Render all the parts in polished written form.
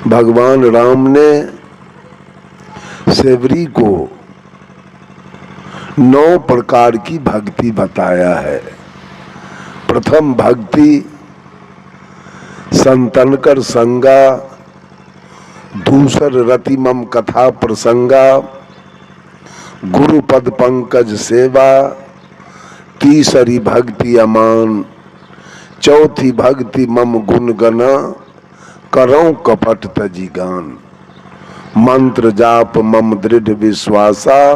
भगवान राम ने सेवरी को 9 प्रकार की भक्ति बताया है। प्रथम भक्ति संतन कर संगा, दूसर रतिमम कथा प्रसंगा, गुरु पद पंकज सेवा, तीसरी भक्ति अमान, चौथी भक्ति मम गुण गना, करौं कपट तजी गान। मंत्र जाप मम दृढ़ विश्वासा,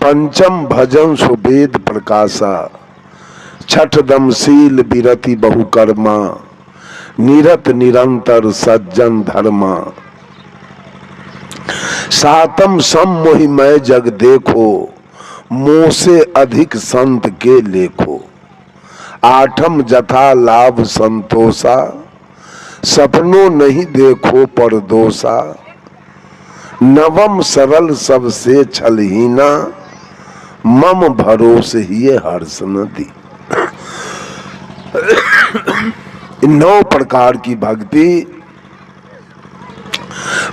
पंचम भजन सुवेद प्रकाशा, छठ दमशील विरति बहुकर्मा, निरत निरंतर सज्जन धर्मा। सातम सम मोहिमय जग देखो, मोह से अधिक संत के लेखो। आठम जथा लाभ संतोषा, सपनों नहीं देखो परदोषा। नवम सरल सबसे छलहीना, मम भरोसे ही हर्ष न दी। 9 प्रकार की भक्ति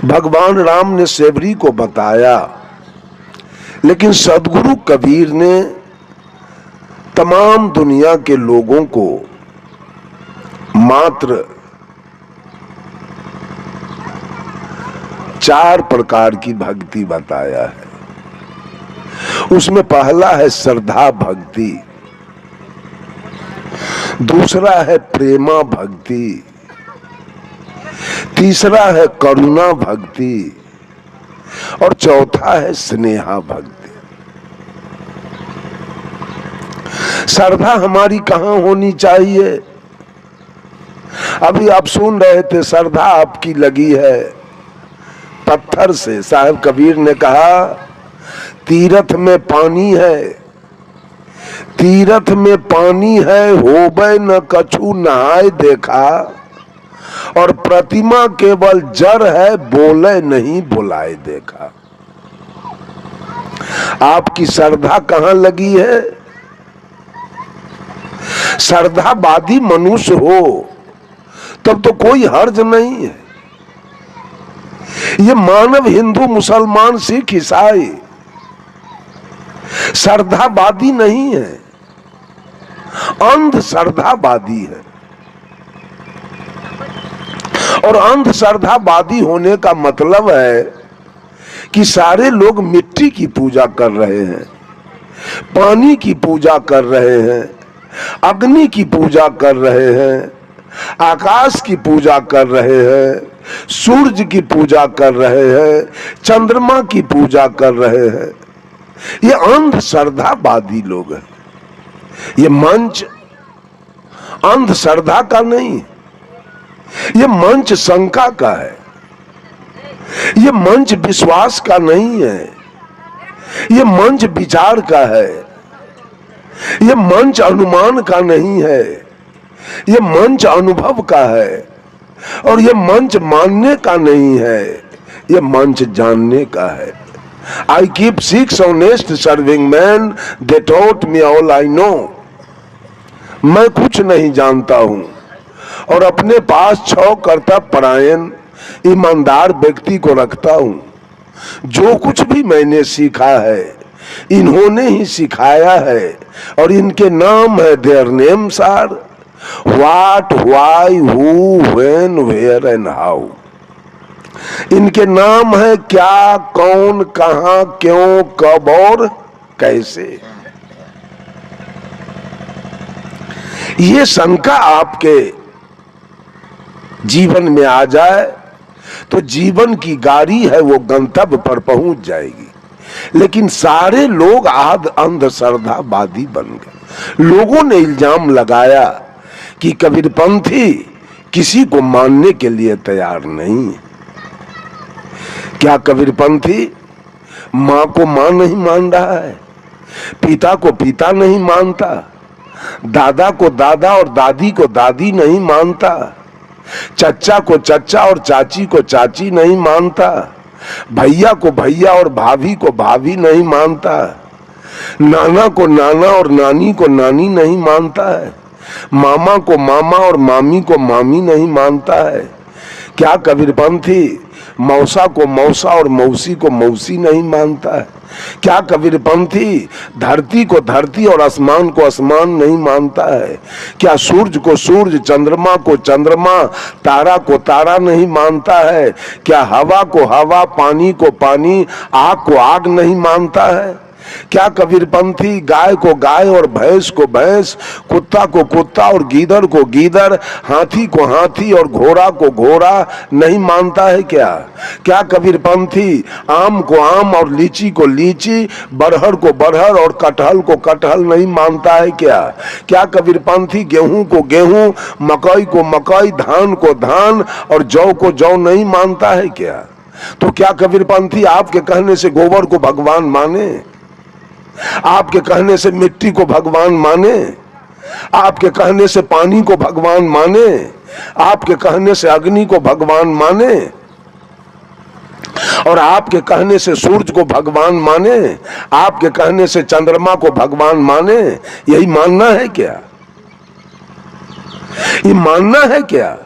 भगवान राम ने सेवरी को बताया, लेकिन सदगुरु कबीर ने तमाम दुनिया के लोगों को मात्र 4 प्रकार की भक्ति बताया है। उसमें पहला है श्रद्धा भक्ति, दूसरा है प्रेमा भक्ति, तीसरा है करुणा भक्ति और चौथा है स्नेहा भक्ति। श्रद्धा हमारी कहां होनी चाहिए? अभी आप सुन रहे थे, श्रद्धा आपकी लगी है पत्थर से। साहब कबीर ने कहा, तीरथ में पानी है, तीरथ में पानी है, होबे न कछु नहाय देखा। और प्रतिमा केवल जड़ है, बोले नहीं बुलाए देखा। आपकी श्रद्धा कहां लगी है? श्रद्धावादी मनुष्य हो तब तो कोई हर्ज नहीं है। ये मानव हिंदू मुसलमान सिख ईसाई श्रद्धावादी नहीं है, अंध श्रद्धावादी है। और अंध श्रद्धावादी होने का मतलब है कि सारे लोग मिट्टी की पूजा कर रहे हैं, पानी की पूजा कर रहे हैं, अग्नि की पूजा कर रहे हैं, आकाश की पूजा कर रहे हैं, सूरज की पूजा कर रहे हैं, चंद्रमा की पूजा कर रहे हैं। ये अंध श्रद्धावादी लोग हैं। ये मंच अंध श्रद्धा का नहीं, ये मंच शंका का है। ये मंच विश्वास का नहीं है, ये मंच विचार का है। ये मंच अनुमान का नहीं है, ये मंच अनुभव का है। और ये मंच मानने का नहीं है, ये मंच जानने का है। I keep 6 honest serving men, they taught me all I know. मैं कुछ नहीं जानता हूं और अपने पास 6 कर्तव्यपरायण ईमानदार व्यक्ति को रखता हूं। जो कुछ भी मैंने सीखा है इन्होंने ही सिखाया है और इनके नाम है, their names are what, why, who, when, where and how. इनके नाम है क्या, कौन, कहां, क्यों, कब और कैसे। ये शंका आपके जीवन में आ जाए तो जीवन की गाड़ी है वो गंतव्य पर पहुंच जाएगी। लेकिन सारे लोग अंधश्रद्धावादी बन गए। लोगों ने इल्जाम लगाया कि कबीरपंथी किसी को मानने के लिए तैयार नहीं है। क्या कबीरपंथी मां को मां नहीं मान रहा है? पिता को पिता नहीं मानता, दादा को दादा और दादी को दादी नहीं मानता, चच्चा को चच्चा और चाची को चाची नहीं मानता, भैया को भैया और भाभी को भाभी नहीं मानता, नाना को नाना और नानी को नानी नहीं मानता है, मामा को मामा और मामी को मामी नहीं मानता है। क्या कबीरपंथी मौसा को मौसा और मौसी को मौसी नहीं मानता है? क्या कबीरपंथी धरती को धरती और आसमान को आसमान नहीं मानता है? क्या सूरज को सूरज, चंद्रमा को चंद्रमा, तारा को तारा नहीं मानता है? क्या हवा को हवा, पानी को पानी, आग को आग नहीं मानता है? क्या कबीरपंथी गाय को गाय और भैंस को भैंस, कुत्ता को कुत्ता और गीदड़ को गीदड़, हाथी को हाथी और घोड़ा को घोड़ा नहीं मानता है? क्या कबीरपंथी आम को आम और लीची को लीची, बरहर को बरहर और कटहल को कटहल नहीं मानता है? क्या कबीरपंथी गेहूं को गेहूं, मकई को मकई, धान को धान और जौ को जौ नहीं मानता है? तो क्या कबीरपंथी आपके कहने से गोबर को भगवान माने? आपके कहने से मिट्टी को भगवान माने? आपके कहने से पानी को भगवान माने? आपके कहने से अग्नि को भगवान माने? और आपके कहने से सूरज को भगवान माने? आपके कहने से चंद्रमा को भगवान माने? यही मानना है क्या? ये मानना है क्या?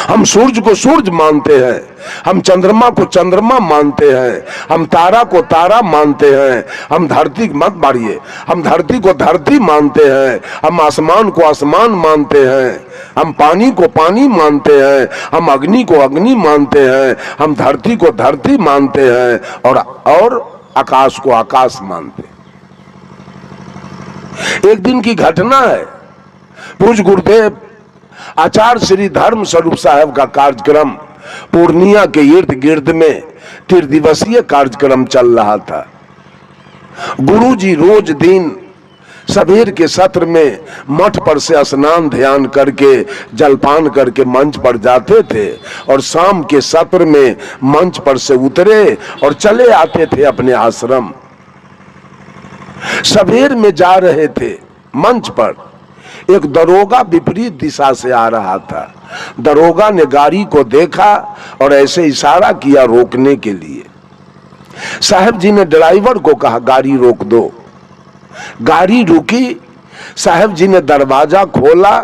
हम सूरज को सूरज मानते हैं, हम चंद्रमा को चंद्रमा मानते हैं, हम तारा को तारा मानते हैं, हम धरती मत बाढ़िए, हम धरती को धरती मानते हैं, हम आसमान को आसमान मानते हैं, हम पानी को पानी मानते हैं, हम अग्नि को अग्नि मानते हैं, हम धरती को धरती मानते हैं और आकाश को आकाश मानते हैं। एक दिन की घटना है, पूज्य गुरुदेव आचार्य श्री धर्म स्वरूप साहब का कार्यक्रम पूर्णिया के इर्द गिर्द में 3 दिवसीय कार्यक्रम चल रहा था। गुरुजी रोज दिन सवेर के सत्र में मठ पर से स्नान ध्यान करके जलपान करके मंच पर जाते थे और शाम के सत्र में मंच पर से उतरे और चले आते थे अपने आश्रम। सवेर में जा रहे थे, मंच पर एक दरोगा विपरीत दिशा से आ रहा था। दरोगा ने गाड़ी को देखा और ऐसे इशारा किया रोकने के लिए। साहब जी ने ड्राइवर को कहा गाड़ी रोक दो। गाड़ी रुकी, साहब जी ने दरवाजा खोला,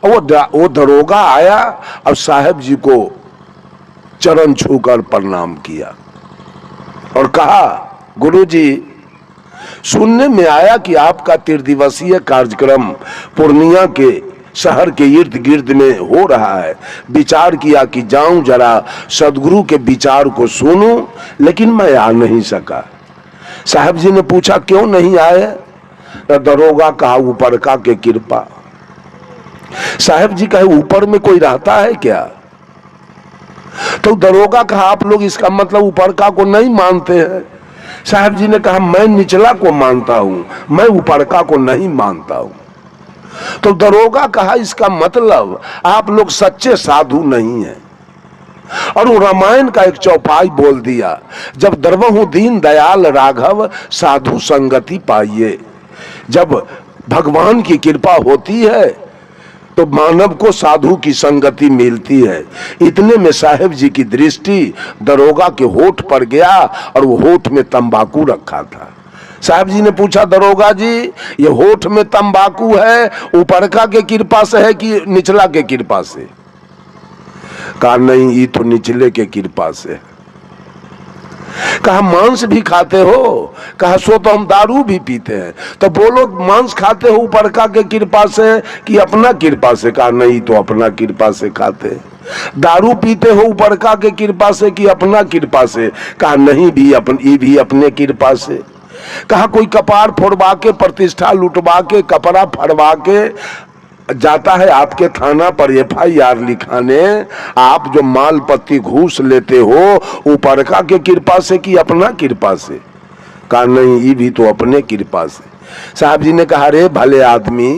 वो दरोगा आया और साहब जी को चरण छूकर प्रणाम किया और कहा गुरुजी, सुनने में आया कि आपका 3 दिवसीय कार्यक्रम पूर्णिया के शहर के इर्द गिर्द में हो रहा है। विचार किया कि जाऊं जरा सदगुरु के विचार को सुनूं, लेकिन मैं आ नहीं सका। साहब जी ने पूछा क्यों नहीं आए? दरोगा कहा ऊपर का के कृपा। साहब जी कहे ऊपर में कोई रहता है क्या? तो दरोगा कहा आप लोग इसका मतलब ऊपर का को नहीं मानते हैं। साहब जी ने कहा मैं निचला को मानता हूं, मैं ऊपरका को नहीं मानता हूं। तो दरोगा कहा इसका मतलब आप लोग सच्चे साधु नहीं हैं। और वो रामायण का एक चौपाई बोल दिया, जब दरवहु दीन दयाल राघव साधु संगति पाइए। जब भगवान की कृपा होती है तो मानव को साधु की संगति मिलती है। इतने में साहेब जी की दृष्टि दरोगा के होठ पर गया और वो होठ में तंबाकू रखा था। साहब जी ने पूछा दरोगा जी ये होठ में तंबाकू है ऊपरका के कृपा से है कि निचला के कृपा से? कहा नहीं ये तो निचले के कृपा से। कहा मांस भी खाते हो? कहा सो तो हम दारू भी पीते हैं। तो बोलो मांस खाते हो ऊपरका के कृपा से कि अपना कृपा से? कहा नहीं तो अपना कृपा से खाते। दारू पीते हो ऊपरका के कृपा से कि अपना कृपा से? कहा नहीं भी अपने कृपा से। कहा कोई कपार फोड़वा के प्रतिष्ठा लुटवा के कपड़ा फड़वा के जाता है आपके थाना पर FIR लिखाने, आप जो माल पत्ती घूस लेते हो ऊपरका के कृपा से कि अपना कृपा से? कहा नहीं ये भी तो अपने कृपा से। साहब जी ने कहा रे भले आदमी,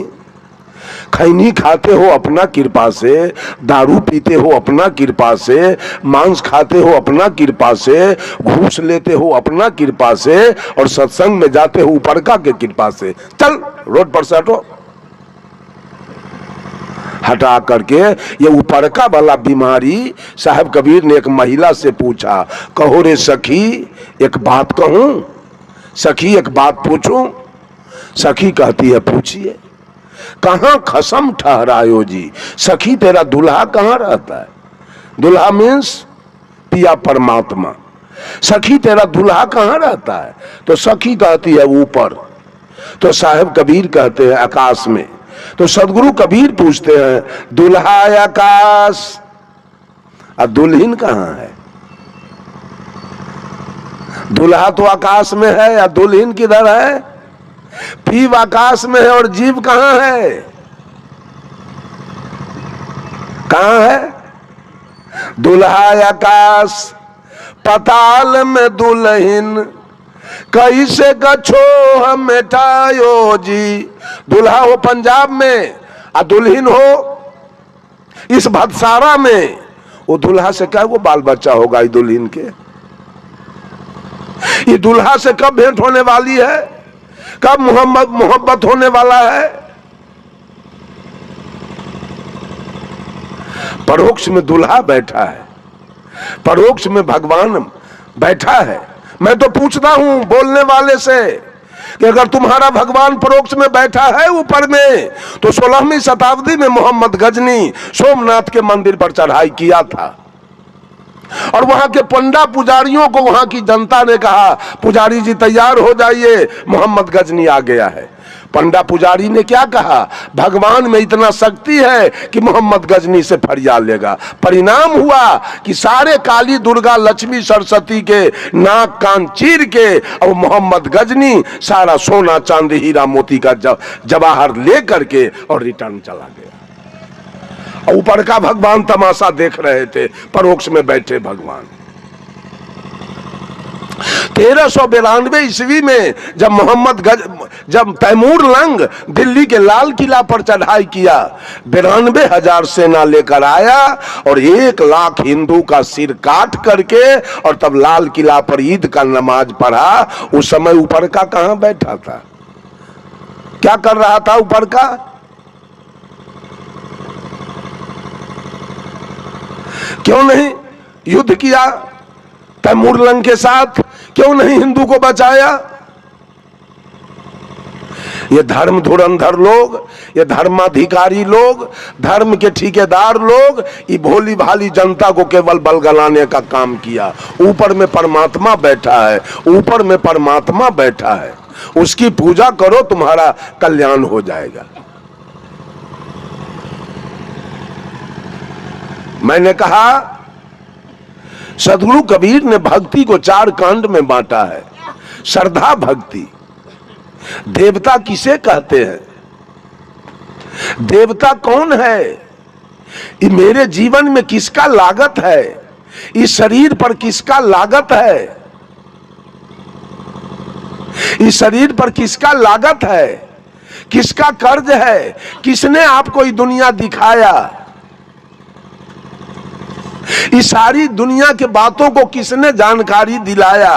खैनी खाते हो अपना कृपा से, दारू पीते हो अपना कृपा से, मांस खाते हो अपना कृपा से, घूस लेते हो अपना कृपा से और सत्संग में जाते हो ऊपरका के कृपा से। चल रोड पर से हटो। हटा करके ये ऊपरका वाला बीमारी साहब कबीर ने एक महिला से पूछा, कहो रे सखी एक बात कहूं? सखी एक बात पूछूं? सखी कहती है पूछिए। कहां खसम ठहरायो जी, सखी तेरा दुल्हा कहां रहता है? दुल्हा मीन्स पिया परमात्मा। सखी तेरा दुल्हा कहां रहता है? तो सखी कहती है ऊपर, तो साहब कबीर कहते हैं आकाश में। तो सदगुरु कबीर पूछते हैं दुल्हा आकाश और दुल्हन कहां है? दुल्हा तो आकाश में है या दुल्हन किधर है? पीव आकाश में है और जीव कहां है? कहां है? दुल्हा आकाश पताल में दुल्हन कैसे गछो हम मेटायो जी। दुल्हा हो पंजाब में और दुल्हन हो इस भदसारा में। वो दुल्हा से क्या वो बाल बच्चा होगा इस दुल्हन के? ये दुल्हा से कब भेंट होने वाली है? कब मोहब्बत होने वाला है? परोक्ष में दुल्हा बैठा है, परोक्ष में भगवान बैठा है। मैं तो पूछता हूं बोलने वाले से कि अगर तुम्हारा भगवान परोक्ष में बैठा है ऊपर में, तो 16वीं शताब्दी में मोहम्मद गजनी सोमनाथ के मंदिर पर चढ़ाई किया था और वहां के पंडा पुजारियों को वहां की जनता ने कहा पुजारी जी तैयार हो जाइए, मोहम्मद गजनी आ गया है। पंडा पुजारी ने क्या कहा? भगवान में इतना शक्ति है कि मोहम्मद गजनी से फरियाद लेगा। परिणाम हुआ कि सारे काली दुर्गा लक्ष्मी सरस्वती के नाक कान चीर के और मोहम्मद गजनी सारा सोना चांदी हीरा मोती का जवाहर ले करके और रिटर्न चला गया। ऊपर का भगवान तमाशा देख रहे थे, परोक्ष में बैठे भगवान। 1392 ईस्वी में जब तैमूर लंग दिल्ली के लाल किला पर चढ़ाई किया, 92,000 सेना लेकर आया और 1 लाख हिंदू का सिर काट करके और तब लाल किला पर ईद का नमाज पढ़ा। उस समय ऊपर का कहां बैठा था? क्या कर रहा था ऊपर का? क्यों नहीं युद्ध किया तैमूर लंग के साथ? क्यों नहीं हिंदू को बचाया? ये धर्म धुरंधर लोग, ये धर्माधिकारी लोग, धर्म के ठेकेदार लोग, ये भोली भाली जनता को केवल बलगलाने का काम किया। ऊपर में परमात्मा बैठा है, ऊपर में परमात्मा बैठा है, उसकी पूजा करो तुम्हारा कल्याण हो जाएगा। मैंने कहा सदगुरु कबीर ने भक्ति को 4 कांड में बांटा है। श्रद्धा भक्ति। देवता किसे कहते हैं? देवता कौन है? ये मेरे जीवन में किसका लागत है? इस शरीर पर किसका लागत है? इस शरीर पर किसका लागत है? किसका कर्ज है? किसने आपको ये दुनिया दिखाया? इस सारी दुनिया के बातों को किसने जानकारी दिलाया?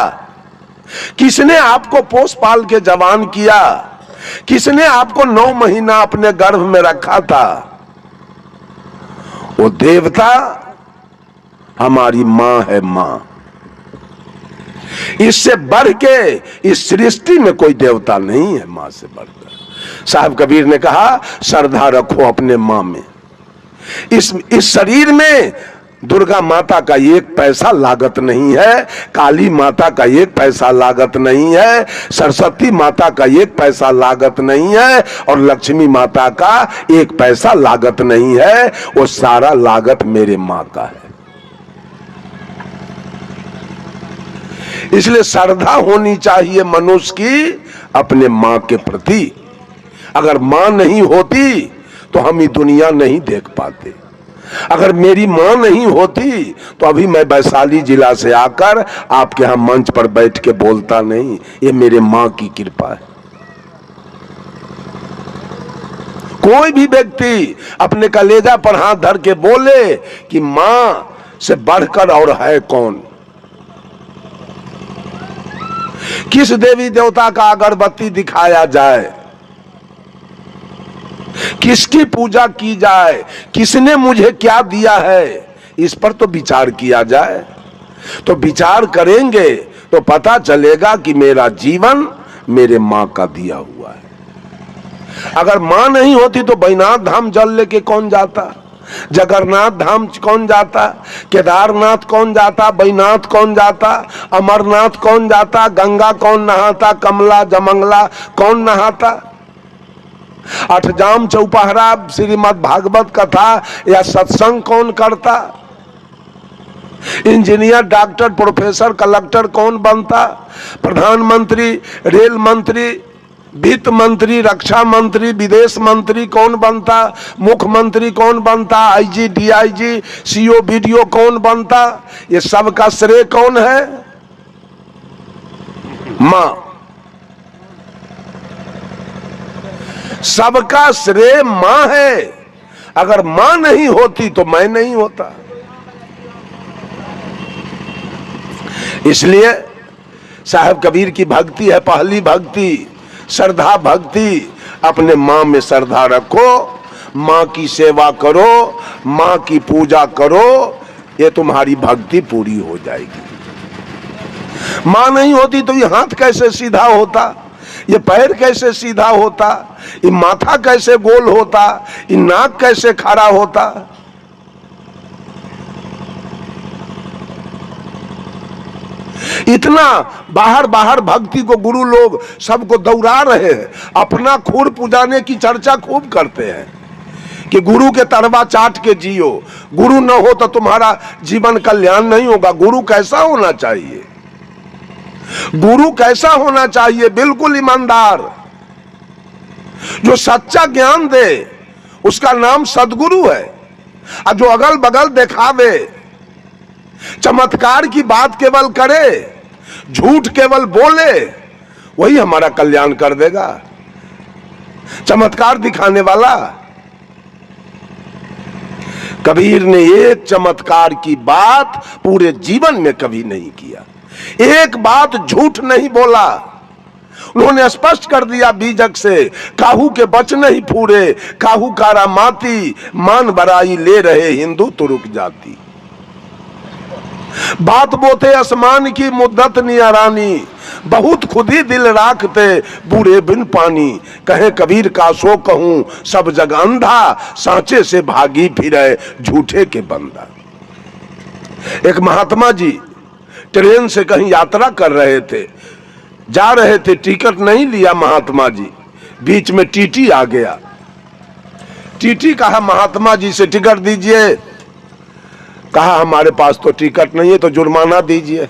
किसने आपको पोस पाल के जवान किया? किसने आपको 9 महीना अपने गर्भ में रखा था? वो देवता हमारी मां है। मां, इससे बढ़ के इस सृष्टि में कोई देवता नहीं है मां से बढ़कर। साहब कबीर ने कहा श्रद्धा रखो अपने मां में। इस शरीर में दुर्गा माता का 1 पैसा लागत नहीं है, काली माता का 1 पैसा लागत नहीं है, सरस्वती माता का 1 पैसा लागत नहीं है और लक्ष्मी माता का 1 पैसा लागत नहीं है। वो सारा लागत मेरे मां का है। इसलिए श्रद्धा होनी चाहिए मनुष्य की अपने मां के प्रति। अगर मां नहीं होती तो हम ये दुनिया नहीं देख पाते। अगर मेरी मां नहीं होती तो अभी मैं वैशाली जिला से आकर आपके यहां मंच पर बैठ के बोलता नहीं। ये मेरे मां की कृपा है। कोई भी व्यक्ति अपने कलेजा पर हाथ धर के बोले कि मां से बढ़कर और है कौन? किस देवी देवता का अगरबत्ती दिखाया जाए? किसकी पूजा की जाए? किसने मुझे क्या दिया है? इस पर तो विचार किया जाए। तो विचार करेंगे तो पता चलेगा कि मेरा जीवन मेरे मां का दिया हुआ है। अगर मां नहीं होती तो बैजनाथ धाम जल लेके कौन जाता, जगन्नाथ धाम कौन जाता, केदारनाथ कौन जाता, बैजनाथ कौन जाता, अमरनाथ कौन जाता, गंगा कौन नहाता, कमला जमंगला कौन नहाता, अठजाम चौपहरा श्रीमद् भागवत कथा या सत्संग कौन करता, इंजीनियर डॉक्टर प्रोफेसर कलेक्टर कौन बनता, प्रधानमंत्री रेल मंत्री वित्त मंत्री रक्षा मंत्री विदेश मंत्री कौन बनता, मुख्यमंत्री कौन बनता, आईजी डीआईजी सीओ बीडीओ कौन बनता, ये सब का श्रेय कौन है? मां। सबका श्रेय मां है। अगर मां नहीं होती तो मैं नहीं होता। इसलिए साहब कबीर की भक्ति है पहली भक्ति, श्रद्धा भक्ति। अपने मां में श्रद्धा रखो, मां की सेवा करो, मां की पूजा करो, ये तुम्हारी भक्ति पूरी हो जाएगी। मां नहीं होती तो ये हाथ कैसे सीधा होता, ये पैर कैसे सीधा होता, ये माथा कैसे गोल होता, ये नाक कैसे खड़ा होता। इतना बाहर बाहर भक्ति को गुरु लोग सबको दौड़ा रहे हैं, अपना खुर पुजाने की चर्चा खूब करते हैं कि गुरु के तरवा चाट के जियो, गुरु न हो तो तुम्हारा जीवन कल्याण नहीं होगा। गुरु कैसा होना चाहिए? गुरु कैसा होना चाहिए? बिल्कुल ईमानदार, जो सच्चा ज्ञान दे, उसका नाम सदगुरु है। और जो अगल बगल दिखावे, चमत्कार की बात केवल करे, झूठ केवल बोले, वही हमारा कल्याण कर देगा। चमत्कार दिखाने वाला। कबीर ने एक चमत्कार की बात पूरे जीवन में कभी नहीं किया, एक बात झूठ नहीं बोला। उन्होंने स्पष्ट कर दिया बीजक से, काहू के बच नहीं फूरे, काहू कारा माती, मान बराई ले रहे हिंदू तुरुक जाती। बात बोते आसमान की मुद्दत नियारानी, बहुत खुदी दिल राखते बूढ़े बिन पानी। कहे कबीर का सो कहूं सब जग अंधा, सांचे से भागी फिरे झूठे के बंदा। एक महात्मा जी ट्रेन से कहीं यात्रा कर रहे थे, जा रहे थे, टिकट नहीं लिया महात्मा जी, बीच में टीटी आ गया। टीटी कहा महात्मा जी से टिकट दीजिए, कहा हमारे पास तो टिकट नहीं है, तो जुर्माना दीजिए।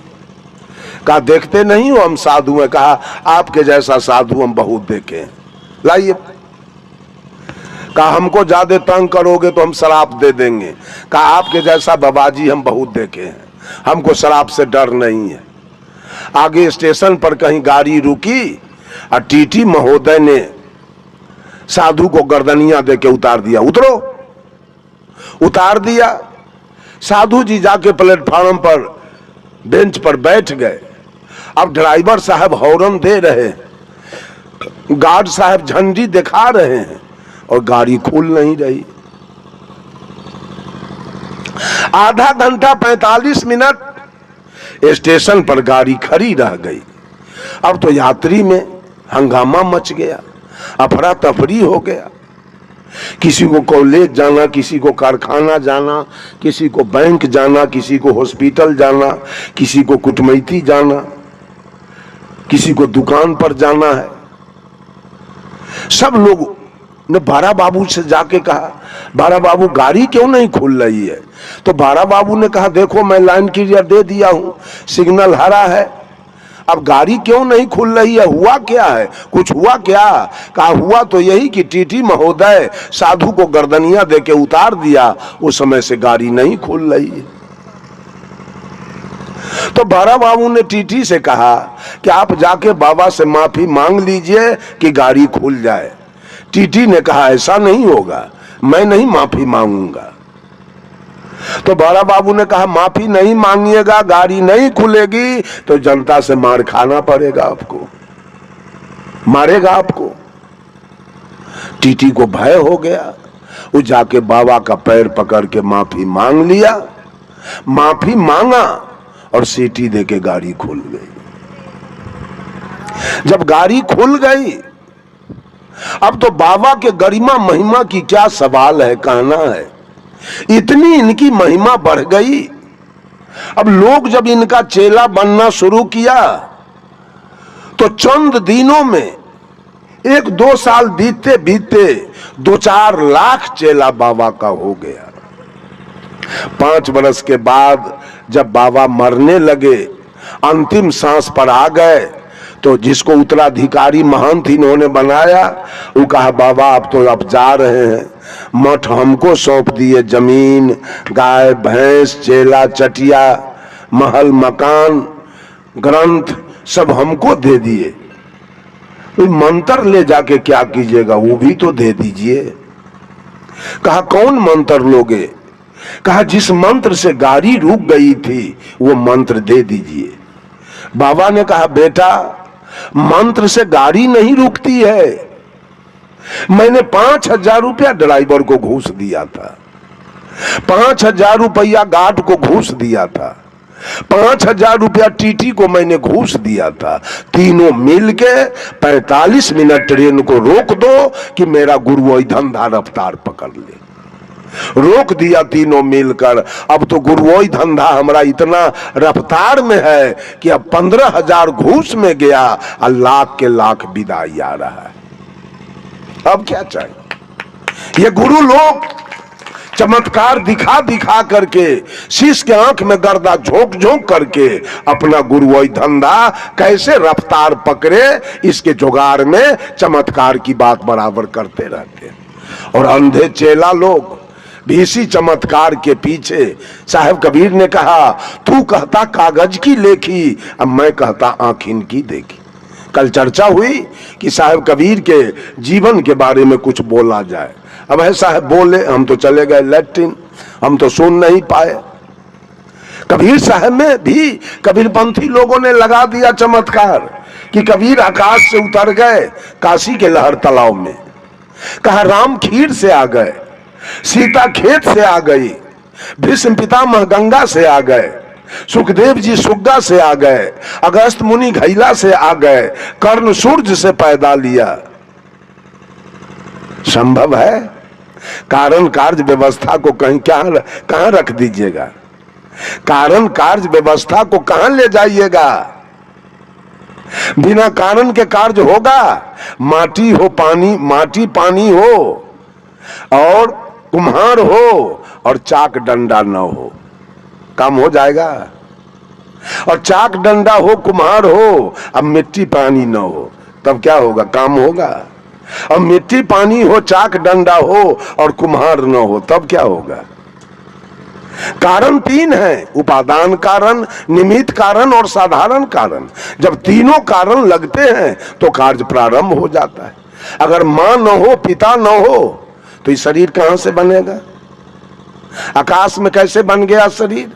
कहा देखते नहीं हो हम साधु हैं? कहा आपके जैसा साधु हम बहुत देखे हैं, लाइए। कहा हमको ज्यादा तंग करोगे तो हम शराब दे देंगे। कहा आपके जैसा बाबाजी हम बहुत देखे हैं, हमको शराब से डर नहीं है। आगे स्टेशन पर कहीं गाड़ी रुकी और टीटी महोदय ने साधु को गर्दनिया दे के उतार दिया, उतरो। उतार दिया। साधु जी जाके प्लेटफार्म पर बेंच पर बैठ गए। अब ड्राइवर साहब हॉर्न दे रहे हैं, गार्ड साहब झंडी दिखा रहे हैं और गाड़ी खुल नहीं रही। आधा घंटा 45 मिनट स्टेशन पर गाड़ी खड़ी रह गई। अब तो यात्री में हंगामा मच गया, अफरा तफरी हो गया। किसी को कॉलेज जाना, किसी को कारखाना जाना, किसी को बैंक जाना, किसी को हॉस्पिटल जाना, किसी को कुटमैती जाना, किसी को दुकान पर जाना है। सब लोग ने बारा बाबू से जाके कहा, बारा बाबू गाड़ी क्यों नहीं खुल रही है? तो बारा बाबू ने कहा देखो मैं लाइन क्लियर दे दिया हूं, सिग्नल हरा है, अब गाड़ी क्यों नहीं खुल रही है? हुआ क्या है? कुछ हुआ क्या? कहा हुआ तो यही कि टीटी महोदय साधु को गर्दनिया देके उतार दिया, उस समय से गाड़ी नहीं खुल रही है। तो बारा बाबू ने टीटी से कहा कि आप जाके बाबा से माफी मांग लीजिए कि गाड़ी खुल जाए। टीटी ने कहा ऐसा नहीं होगा, मैं नहीं माफी मांगूंगा। तो बारा बाबू ने कहा माफी नहीं मांगिएगा, गाड़ी नहीं खुलेगी तो जनता से मार खाना पड़ेगा, आपको मारेगा आपको। टीटी को भय हो गया, वो जाके बाबा का पैर पकड़ के माफी मांग लिया। माफी मांगा और सीटी देके गाड़ी खुल गई। जब गाड़ी खुल गई अब तो बाबा के गरिमा महिमा की क्या सवाल है, कहना है। इतनी इनकी महिमा बढ़ गई। अब लोग जब इनका चेला बनना शुरू किया तो चंद दिनों में 1-2 साल बीतते बीतते 2-4 लाख चेला बाबा का हो गया। 5 बरस के बाद जब बाबा मरने लगे, अंतिम सांस पर आ गए, तो जिसको उत्तराधिकारी महंत इन्होंने बनाया, वो कहा बाबा अब तो आप जा रहे हैं, मठ हमको सौंप दिए, जमीन, गाय भैंस, चेला चटिया, महल मकान, ग्रंथ सब हमको दे दिए, तो मंत्र ले जाके क्या कीजिएगा, वो भी तो दे दीजिए। कहा कौन मंत्र लोगे? कहा जिस मंत्र से गाड़ी रुक गई थी वो मंत्र दे दीजिए। बाबा ने कहा बेटा मंत्र से गाड़ी नहीं रुकती है। मैंने 5,000 रुपया ड्राइवर को घूस दिया था, 5,000 रुपया गार्ड को घूस दिया था, 5,000 रुपया टीटी को मैंने घूस दिया था। तीनों मिलके 45 मिनट ट्रेन को रोक दो कि मेरा गुरु वही धंधा रफ्तार पकड़ ले। रोक दिया तीनों मिलकर। अब तो गुरुओं धंधा हमारा इतना रफ्तार में है कि अब 15,000 घूस में गया और लाख के लाख विदाई आ रहा है। अब क्या चाहिए? ये गुरु लोग चमत्कार दिखा दिखा करके, शीश के आंख में गर्दा झोंक झोंक करके अपना गुरुओं धंधा कैसे रफ्तार पकड़े, इसके जुगाड़ में चमत्कार की बात बराबर करते रहते हैं। और अंधे चेला लोग भी इसी चमत्कार के पीछे। साहब कबीर ने कहा तू कहता कागज की लेखी, अब मैं कहता आंख इनकी देखी। कल चर्चा हुई कि साहब कबीर के जीवन के बारे में कुछ बोला जाए। अब है साहब बोले, हम तो चले गए लैट्रिन, हम तो सुन नहीं पाए। कबीर साहब में भी कबीरपंथी लोगों ने लगा दिया चमत्कार कि कबीर आकाश से उतर गए काशी के लहर तालाब में। कहा राम खीर से आ गए, सीता खेत से आ गई, भीष्म पितामह गंगा से आ गए, सुखदेव जी सुग्गा से आ गए, अगस्त मुनि घैला से आ गए, कर्ण सूर्य से पैदा लिया। संभव है? कारण कार्य व्यवस्था को कहीं कहां रख दीजिएगा? कारण कार्य व्यवस्था को कहां ले जाइएगा? बिना कारण के कार्य होगा? माटी हो पानी, माटी पानी हो और कुम्हार हो और चाक डंडा न हो, काम हो जाएगा? और चाक डंडा हो, कुम्हार हो, अब मिट्टी पानी न हो, तब क्या होगा? काम होगा? और मिट्टी पानी हो, चाक डंडा हो और कुम्हार न हो, तब क्या होगा? कारण 3 है, उपादान कारण, निमित्त कारण और साधारण कारण। जब तीनों कारण लगते हैं तो कार्य प्रारंभ हो जाता है। अगर मां न हो, पिता न हो, तो ये शरीर कहां से बनेगा? आकाश में कैसे बन गया शरीर?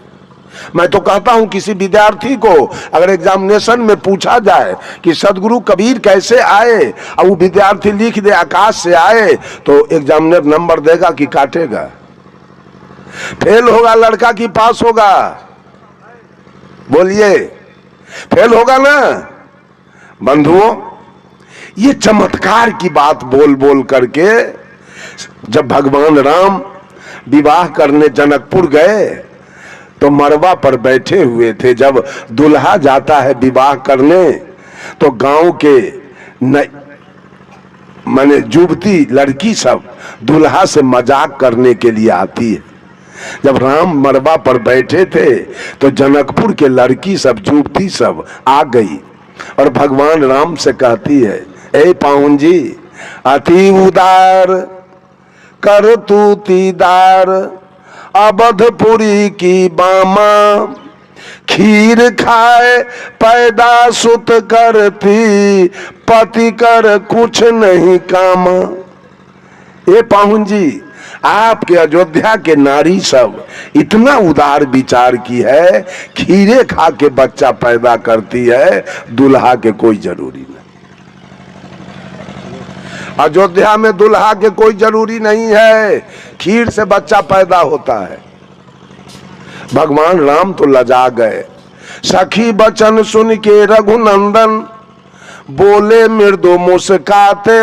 मैं तो कहता हूं किसी विद्यार्थी को अगर एग्जामिनेशन में पूछा जाए कि सदगुरु कबीर कैसे आए, और वो विद्यार्थी लिख दे आकाश से आए, तो एग्जामिनर नंबर देगा कि काटेगा? फेल होगा लड़का कि पास होगा? बोलिए, फेल होगा ना? बंधुओं, ये चमत्कार की बात बोल बोल करके जब भगवान राम विवाह करने जनकपुर गए तो मरवा पर बैठे हुए थे। जब दुल्हा जाता है विवाह करने तो गांव के माने युवती लड़की सब दुल्हा से मजाक करने के लिए आती है। जब राम मरवा पर बैठे थे तो जनकपुर के लड़की सब, युवती सब आ गई और भगवान राम से कहती है, ए पाहुन जी, अति उदार कर तू तीदार, अवधपुरी की बामा, खीर खाए पैदा सुत करती, पति कर कुछ नहीं कामा। ये पाहुन जी, आपके अयोध्या के नारी सब इतना उदार विचार की है, खीरे खा के बच्चा पैदा करती है, दुल्हा के कोई जरूरी नहीं। अयोध्या में दुल्हा के कोई जरूरी नहीं है, खीर से बच्चा पैदा होता है। भगवान राम तो लजा गए। सखी बचन सुन के रघुनंदन बोले मृदु मुस्काते,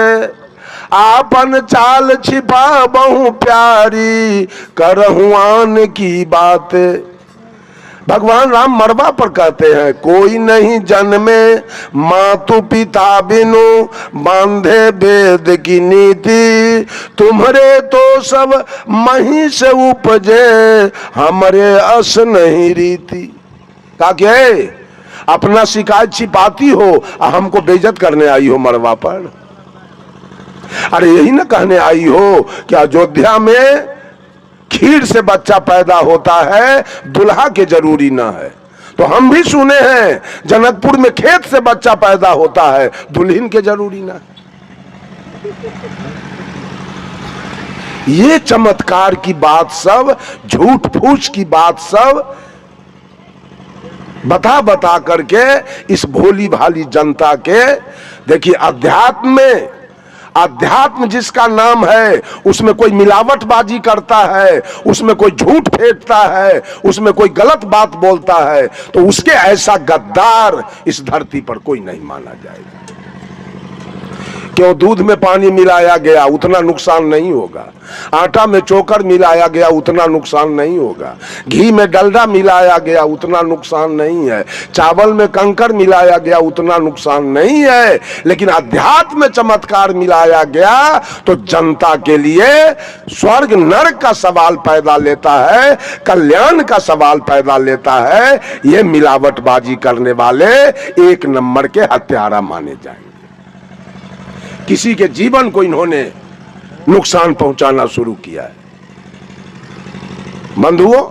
आपन चाल छिपा बहु प्यारी, करहूं आन की बात। भगवान राम मरवा पर कहते हैं, कोई नहीं जन्मे मातु पिता बिनु, बांधे वेद की नीति, तुम्हारे तो सब मही से उपजे, हमरे अस नहीं रीति। कहा क्या है, अपना शिकायत छिपाती हो और हमको बेइज्जत करने आई हो मरवा पर। अरे यही ना कहने आई हो कि अयोध्या में खीर से बच्चा पैदा होता है, दुल्हा के जरूरी ना है। तो हम भी सुने हैं जनकपुर में खेत से बच्चा पैदा होता है, दुल्हन के जरूरी ना है। ये चमत्कार की बात सब, झूठ फूस की बात सब बता बता करके इस भोली भाली जनता के, देखिए अध्यात्म में, अध्यात्म जिसका नाम है उसमें कोई मिलावटबाजी करता है, उसमें कोई झूठ फेंकता है, उसमें कोई गलत बात बोलता है, तो उसके ऐसा गद्दार इस धरती पर कोई नहीं माना जाएगा। क्यों, दूध में पानी मिलाया गया उतना नुकसान नहीं होगा, आटा में चोकर मिलाया गया उतना नुकसान नहीं होगा, घी में डलडा मिलाया गया उतना नुकसान नहीं है, चावल में कंकर मिलाया गया उतना नुकसान नहीं है। लेकिन अध्यात्म में चमत्कार मिलाया गया तो जनता के लिए स्वर्ग नरक का सवाल पैदा लेता है, कल्याण का सवाल पैदा लेता है। ये मिलावटबाजी करने वाले एक नंबर के हत्यारा माने जाएंगे। किसी के जीवन को इन्होंने नुकसान पहुंचाना शुरू किया है। बंधुओं,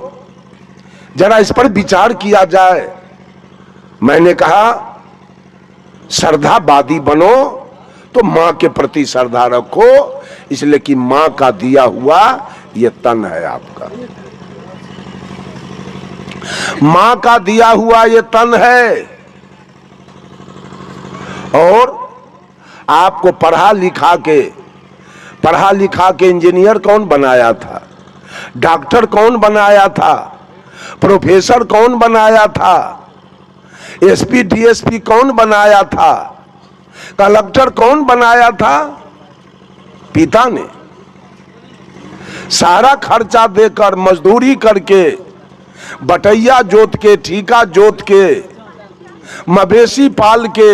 जरा इस पर विचार किया जाए। मैंने कहा श्रद्धावादी बनो तो मां के प्रति श्रद्धा रखो, इसलिए कि मां का दिया हुआ ये तन है आपका, मां का दिया हुआ ये तन है। और आपको पढ़ा लिखा के इंजीनियर कौन बनाया था, डॉक्टर कौन बनाया था, प्रोफेसर कौन बनाया था, एसपी डीएसपी कौन बनाया था, कलेक्टर कौन बनाया था? पिता ने। सारा खर्चा देकर, मजदूरी करके, बटैया जोत के, ठीका जोत के, मवेशी पाल के,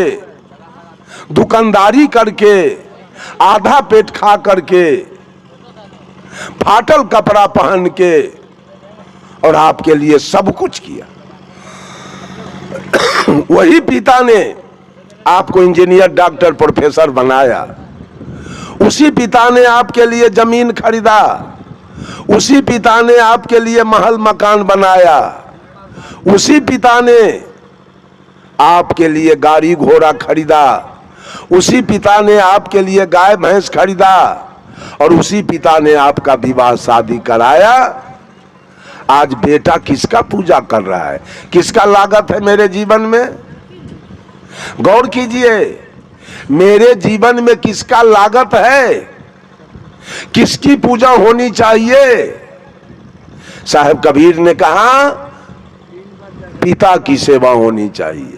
दुकानदारी करके, आधा पेट खा करके, फाटल कपड़ा पहन के, और आपके लिए सब कुछ किया। वही पिता ने आपको इंजीनियर, डॉक्टर, प्रोफेसर बनाया। उसी पिता ने आपके लिए जमीन खरीदा, उसी पिता ने आपके लिए महल मकान बनाया, उसी पिता ने आपके लिए गाड़ी घोड़ा खरीदा, उसी पिता ने आपके लिए गाय भैंस खरीदा, और उसी पिता ने आपका विवाह शादी कराया। आज बेटा किसका पूजा कर रहा है, किसका लागत है मेरे जीवन में? गौर कीजिए, मेरे जीवन में किसका लागत है, किसकी पूजा होनी चाहिए? साहब कबीर ने कहा पिता की सेवा होनी चाहिए,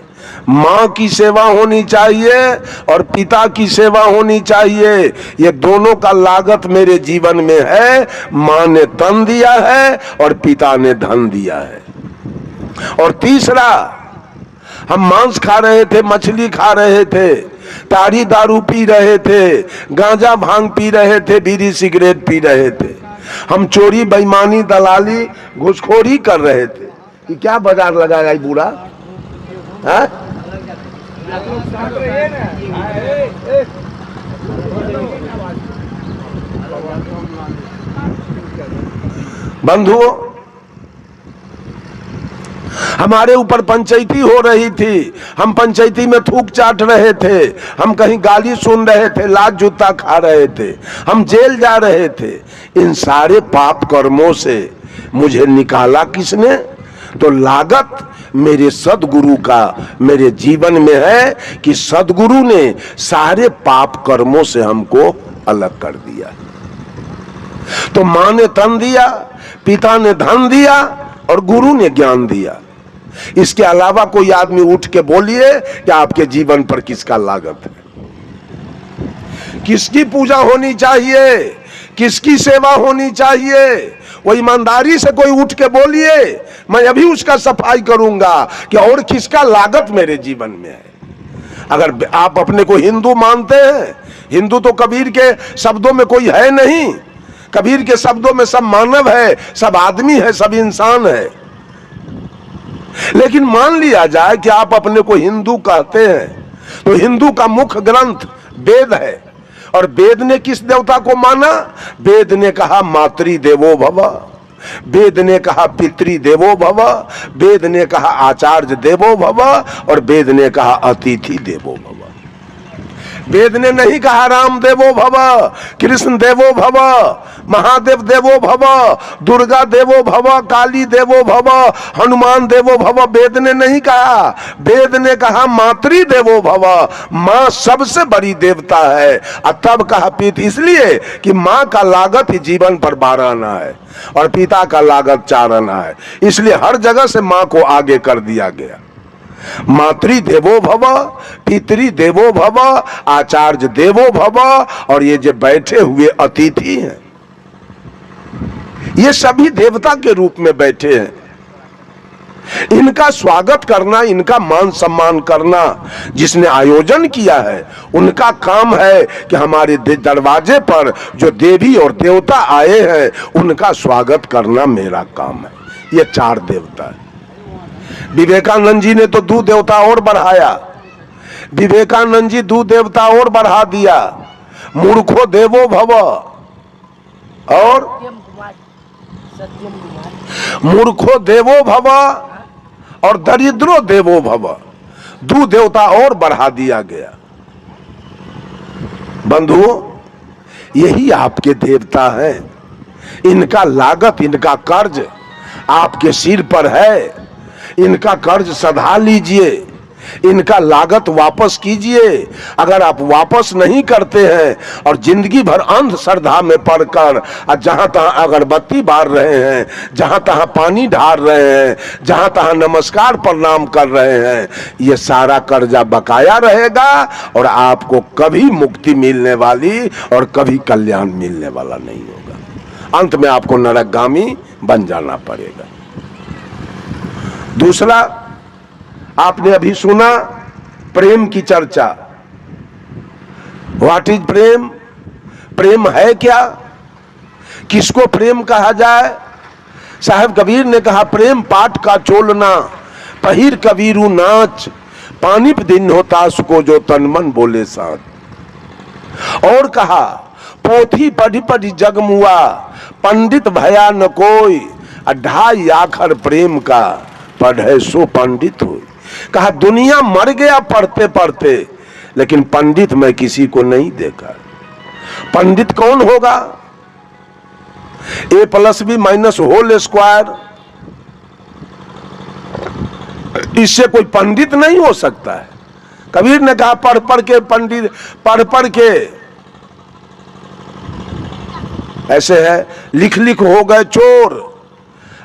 मां की सेवा होनी चाहिए और पिता की सेवा होनी चाहिए। ये दोनों का लागत मेरे जीवन में है। मां ने तन दिया है और पिता ने धन दिया है। और तीसरा, हम मांस खा रहे थे, मछली खा रहे थे, ताड़ी दारू पी रहे थे, गांजा भांग पी रहे थे, बीड़ी सिगरेट पी रहे थे, हम चोरी बेईमानी दलाली घुसखोरी कर रहे थे। कि क्या बाजार लगाया बुरा है? बंधुओं, हमारे ऊपर पंचायती हो रही थी, हम पंचायती में थूक चाट रहे थे, हम कहीं गाली सुन रहे थे, लात जूता खा रहे थे, हम जेल जा रहे थे। इन सारे पाप कर्मों से मुझे निकाला किसने? तो लागत मेरे सदगुरु का मेरे जीवन में है कि सदगुरु ने सारे पाप कर्मों से हमको अलग कर दिया। तो मां ने तन दिया, पिता ने धन दिया और गुरु ने ज्ञान दिया। इसके अलावा कोई आदमी उठ के बोलिए कि आपके जीवन पर किसका लागत है? किसकी पूजा होनी चाहिए, किसकी सेवा होनी चाहिए, वो ईमानदारी से कोई उठ के बोलिए, मैं अभी उसका सफाई करूंगा कि और किसका लागत मेरे जीवन में है। अगर आप अपने को हिंदू मानते हैं, हिंदू तो कबीर के शब्दों में कोई है नहीं, कबीर के शब्दों में सब मानव है, सब आदमी है, सब इंसान है। लेकिन मान लिया जाए कि आप अपने को हिंदू कहते हैं, तो हिंदू का मुख्य ग्रंथ वेद है, और वेद ने किस देवता को माना? वेद ने कहा मातृ देवो भव, वेद ने कहा पितृ देवो भव, वेद ने कहा आचार्य देवो भव, और वेद ने कहा अतिथि देवो भव। वेद ने नहीं कहा राम देवो भव, कृष्ण देवो भव, महादेव देवो भव, दुर्गा देवो भव, काली देवो भव, हनुमान देवो भव। वेद ने नहीं कहा, वेद ने कहा मातृ देवो भव, माँ सबसे बड़ी देवता है। और तब कहा पिता, इसलिए कि माँ का लागत ही जीवन पर 12 आना है और पिता का लागत 4 आना है, इसलिए हर जगह से माँ को आगे कर दिया गया। मातृ देवो भव, पितृ देवो भव, आचार्य देवो भव, और ये जो बैठे हुए अतिथि हैं, ये सभी देवता के रूप में बैठे हैं। इनका स्वागत करना, इनका मान सम्मान करना जिसने आयोजन किया है, उनका काम है कि हमारे दरवाजे पर जो देवी और देवता आए हैं उनका स्वागत करना मेरा काम है। ये 4 देवता है। विवेकानंद जी ने तो 2 देवता और बढ़ाया, विवेकानंद जी 2 देवता और बढ़ा दिया, मूर्खो देवो भव और मूर्खो देवो भव और दरिद्रो देवो भव। 2 देवता और बढ़ा दिया गया। बंधुओं, यही आपके देवता हैं। इनका लागत, इनका कर्ज आपके सिर पर है। इनका कर्ज सधा लीजिए, इनका लागत वापस कीजिए। अगर आप वापस नहीं करते हैं और जिंदगी भर अंधश्रद्धा में पड़कर जहां तहां अगरबत्ती बार रहे हैं, जहां तहां पानी ढार रहे हैं, जहां तहां नमस्कार प्रणाम कर रहे हैं, ये सारा कर्जा बकाया रहेगा और आपको कभी मुक्ति मिलने वाली और कभी कल्याण मिलने वाला नहीं होगा। अंत में आपको नरकगामी बन जाना पड़ेगा। दूसरा, आपने अभी सुना प्रेम की चर्चा। व्हाट इज प्रेम? प्रेम है क्या? किसको प्रेम कहा जाए? साहब कबीर ने कहा, प्रेम पाट का चोलना, पहिर कबीरू नाच, पानी पे दिन होता सुको जो तन मन बोले साथ। और कहा, पोथी पढ़ी पढ़ी जगमुआ, पंडित भया न कोई, 2.5 आखर प्रेम का, पढ़े सो पंडित हो। कहा, दुनिया मर गया पढ़ते पढ़ते, लेकिन पंडित मैं किसी को नहीं देखा। पंडित कौन होगा? A+B-होल स्क्वायर, इससे कोई पंडित नहीं हो सकता है। कबीर ने कहा, पढ़ पढ़ के पंडित, पढ़ पढ़ के ऐसे है, लिख लिख हो गए चोर।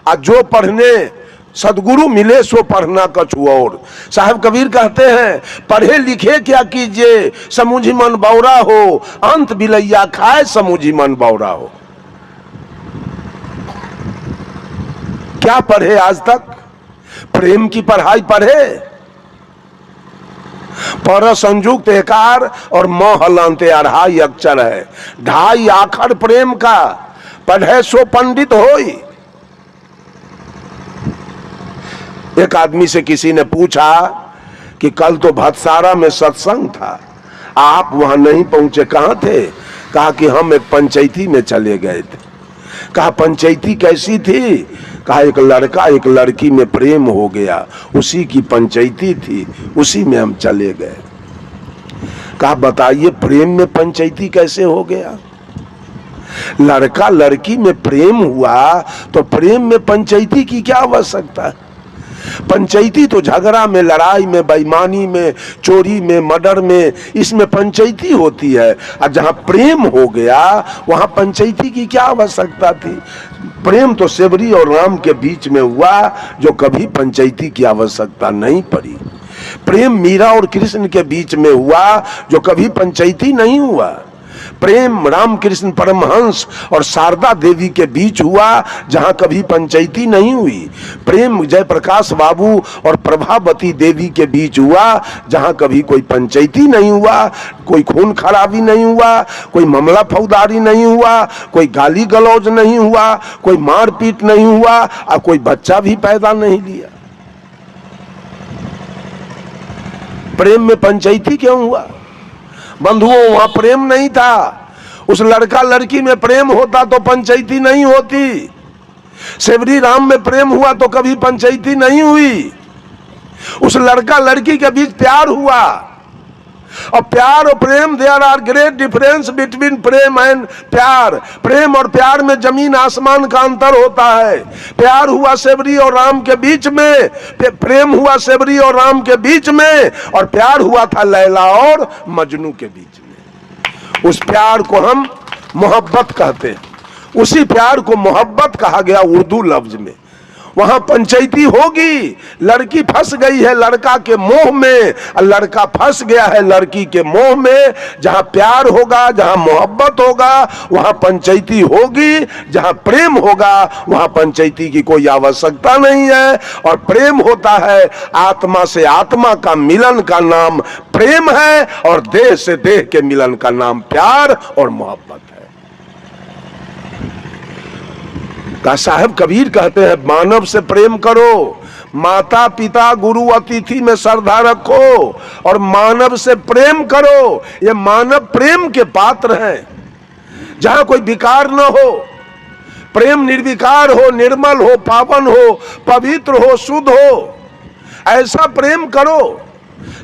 आज जो पढ़ने सदगुरु मिले सो पढ़ना कछु और। साहब कबीर कहते हैं, पढ़े लिखे क्या कीजिए, समूझी मन बौरा हो, अंत बिलैया खाए समूझी मन बौरा हो। क्या पढ़े आज तक? प्रेम की पढ़ाई पढ़े? पर संयुक्त एकार और म हलांते 2.5 अक्षर है, 2.5 आखर प्रेम का, पढ़े सो पंडित होई। एक आदमी से किसी ने पूछा कि कल तो भटसारा में सत्संग था, आप वहां नहीं पहुंचे, कहां थे? कहा कि हम एक पंचायती में चले गए थे। कहा, पंचायती कैसी थी? कहा, एक लड़का एक लड़की में प्रेम हो गया, उसी की पंचायती थी, उसी में हम चले गए। कहा, बताइए प्रेम में पंचायती कैसे हो गया? लड़का लड़की में प्रेम हुआ तो प्रेम में पंचायती की क्या आवश्यकता है? पंचायती तो झगड़ा में, लड़ाई में, बेईमानी में, चोरी में, मर्डर में, इसमें पंचायती होती है। और जहां प्रेम हो गया वहां पंचायती की क्या आवश्यकता थी? प्रेम तो सेवरी और राम के बीच में हुआ, जो कभी पंचायती की आवश्यकता नहीं पड़ी। प्रेम मीरा और कृष्ण के बीच में हुआ, जो कभी पंचायती नहीं हुआ। प्रेम रामकृष्ण परमहंस और शारदा देवी के बीच हुआ, जहां कभी पंचायती नहीं हुई। प्रेम जयप्रकाश बाबू और प्रभावती देवी के बीच हुआ, जहां कभी कोई पंचायती नहीं हुआ, कोई खून खराबी नहीं हुआ, कोई मामला फौजदारी नहीं हुआ, कोई गाली गलौज नहीं हुआ, कोई मारपीट नहीं हुआ और कोई बच्चा भी पैदा नहीं लिया। प्रेम में पंचायती क्यों हुआ? बंधुओं, वहां प्रेम नहीं था। उस लड़का लड़की में प्रेम होता तो पंचायती नहीं होती। सेवरी राम में प्रेम हुआ तो कभी पंचायती नहीं हुई। उस लड़का लड़की के बीच प्यार हुआ। और प्यार और प्रेम, there are great difference between प्रेम एंड प्यार। प्रेम और प्यार में जमीन आसमान का अंतर होता है। प्यार हुआ सेवरी और राम के बीच में, प्रेम हुआ सेवरी और राम के बीच में, और प्यार हुआ था लैला और मजनू के बीच में। उस प्यार को हम मोहब्बत कहते हैं। उसी प्यार को मोहब्बत कहा गया उर्दू लफ्ज में। वहां पंचायती होगी। लड़की फंस गई है लड़का के मोह में, लड़का फंस गया है लड़की के मोह में। जहां प्यार होगा, जहां मोहब्बत होगा, वहां पंचायती होगी। जहां प्रेम होगा, वहां पंचायती की कोई आवश्यकता नहीं है। और प्रेम होता है आत्मा से आत्मा का मिलन का नाम प्रेम है, और देह से देह के मिलन का नाम प्यार और मोहब्बत है। का साहब कबीर कहते हैं, मानव से प्रेम करो, माता पिता गुरु अतिथि में श्रद्धा रखो, और मानव से प्रेम करो। ये मानव प्रेम के पात्र हैं। जहां कोई विकार न हो, प्रेम निर्विकार हो, निर्मल हो, पावन हो, पवित्र हो, शुद्ध हो, ऐसा प्रेम करो।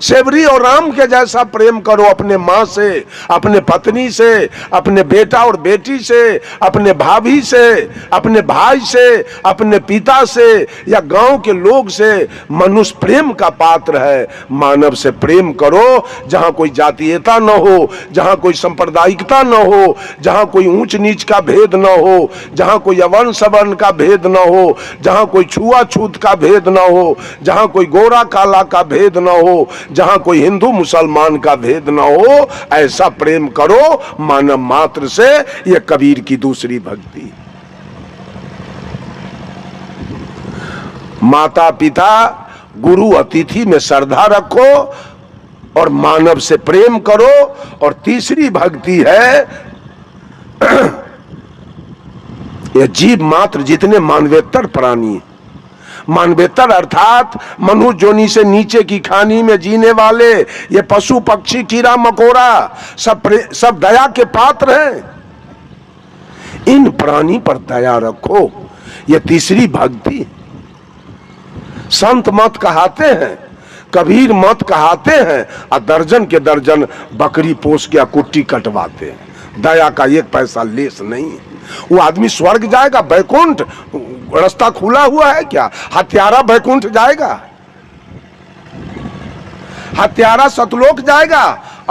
सेवरी और राम के जैसा प्रेम करो। अपने माँ से, अपने पत्नी से, अपने बेटा और बेटी से, अपने भाभी से, अपने भाई से, अपने पिता से, या गांव के लोग से। मनुष्य प्रेम का पात्र है। मानव से प्रेम करो। जहां कोई जातीयता न हो, जहां कोई सांप्रदायिकता न हो, जहां कोई ऊंच नीच का भेद न हो, जहां कोई अवर्ण सवर्ण का भेद न हो, जहां कोई छुआछूत का भेद न हो, जहां कोई गोरा काला का भेद न हो, जहां कोई हिंदू मुसलमान का भेद ना हो, ऐसा प्रेम करो मानव मात्र से। यह कबीर की दूसरी भक्ति। माता पिता गुरु अतिथि में श्रद्धा रखो और मानव से प्रेम करो। और तीसरी भक्ति है यह जीव मात्र जितने मानवेतर प्राणी, मानवेतर अर्थात मनुष्य जोनी से नीचे की खानी में जीने वाले, ये पशु पक्षी कीड़ा मकोड़ा सब दया के पात्र हैं। इन प्राणी पर दया रखो। ये तीसरी भक्ति। संत मत कहाते हैं, कबीर मत कहाते हैं, और दर्जन के दर्जन बकरी पोस के कुट्टी कटवाते हैं। दया का एक पैसा लेस नहीं। वो आदमी स्वर्ग जाएगा, बैकुंठ रास्ता खुला हुआ है क्या? हत्यारा बैकुंठ जाएगा, हत्यारा सतलोक जाएगा,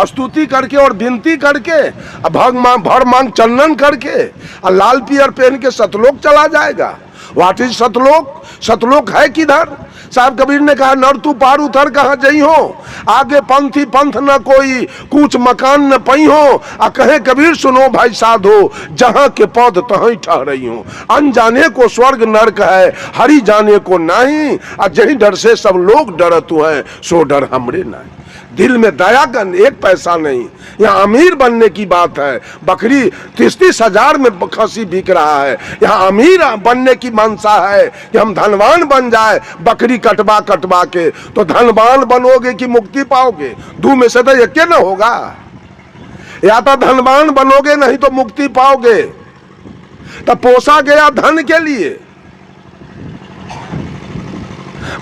स्तुति करके और विनती करके, भर मांग चंदन करके, और लाल पियर पहन के सतलोक चला जाएगा। व्हाट इज सतलोक? सतलोक है किधर? साहब कबीर ने कहा, नर तू पार उतर कहाँ जई हो, आगे पंथी पंथ न कोई, कुछ मकान न पई हो। आ कहे कबीर सुनो भाई साधो, जहाँ के पौध तहीं ठहरई हो। अनजाने को स्वर्ग नरक है, हरि जाने को नहीं। आ जही डर से सब लोग डरत हैं, सो डर हमरे नहीं। दिल में दया का एक पैसा नहीं। यहाँ अमीर बनने की बात है। बकरी 30-30 हजार में खसी बिक रहा है। यहाँ अमीर बनने की मंशा है कि हम धनवान बन जाए, बकरी कटवा कटवा के। तो धनवान बनोगे कि मुक्ति पाओगे? दो में से तो एक न होगा। या तो धनवान बनोगे, नहीं तो मुक्ति पाओगे। तो पोसा गया धन के लिए।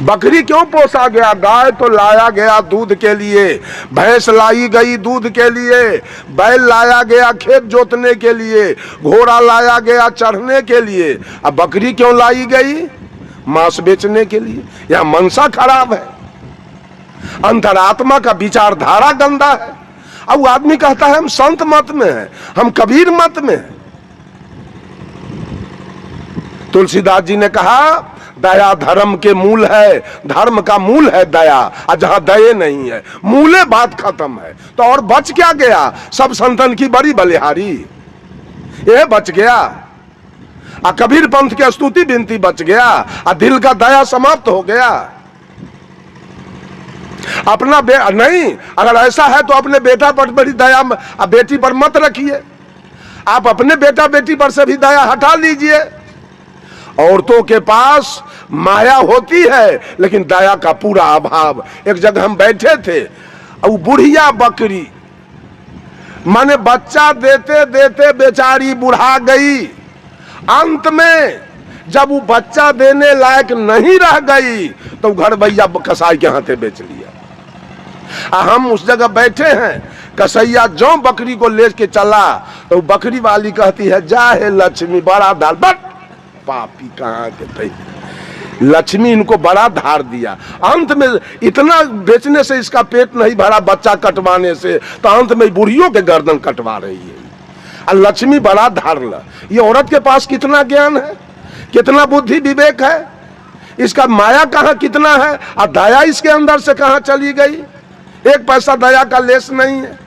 बकरी क्यों पोसा गया? गाय तो लाया गया दूध के लिए, भैंस लाई गई दूध के लिए, बैल लाया गया खेत जोतने के लिए, घोड़ा लाया गया चढ़ने के लिए। अब बकरी क्यों लाई गई? मांस बेचने के लिए। यह मनसा खराब है, अंतरात्मा का विचारधारा गंदा है। अब वो आदमी कहता है हम संत मत में हैं, हम कबीर मत में हैं। तुलसीदास जी ने कहा, दया धर्म के मूल है, धर्म का मूल है दया, और जहां दया नहीं है मूले बात खत्म है। तो और बच क्या गया? सब संतन की बड़ी बलिहारी, ये बच गया। आ कबीर पंथ की स्तुति बिनती बच गया, आ दिल का दया समाप्त हो गया। अपना नहीं, अगर ऐसा है तो अपने बेटा पर बड़ी दया, बेटी पर मत रखिए। आप अपने बेटा बेटी पर से भी दया हटा लीजिए। औरतों के पास माया होती है लेकिन दया का पूरा अभाव। एक जगह हम बैठे थे, वो बुढ़िया बकरी माने बच्चा देते देते बेचारी बुढ़ा गई। अंत में जब वो बच्चा देने लायक नहीं रह गई तो घर भैया कसाई के हाथे बेच लिया। हम उस जगह बैठे हैं, कसैया जो बकरी को ले के चला तो बकरी वाली कहती है, जा है लक्ष्मी बड़ा दाल। बट पापी कहाँ के थे, लक्ष्मी इनको बड़ा धार दिया। अंत में इतना बेचने से इसका पेट नहीं भरा, बच्चा कटवाने से, तो अंत में बुढ़ियों के गर्दन कटवा रही है। और लक्ष्मी बड़ा धार ला। ये औरत के पास कितना ज्ञान है, कितना बुद्धि विवेक है, इसका माया कहाँ कितना है, और दया इसके अंदर से कहाँ चली गई। एक पैसा दया का लेस नहीं है।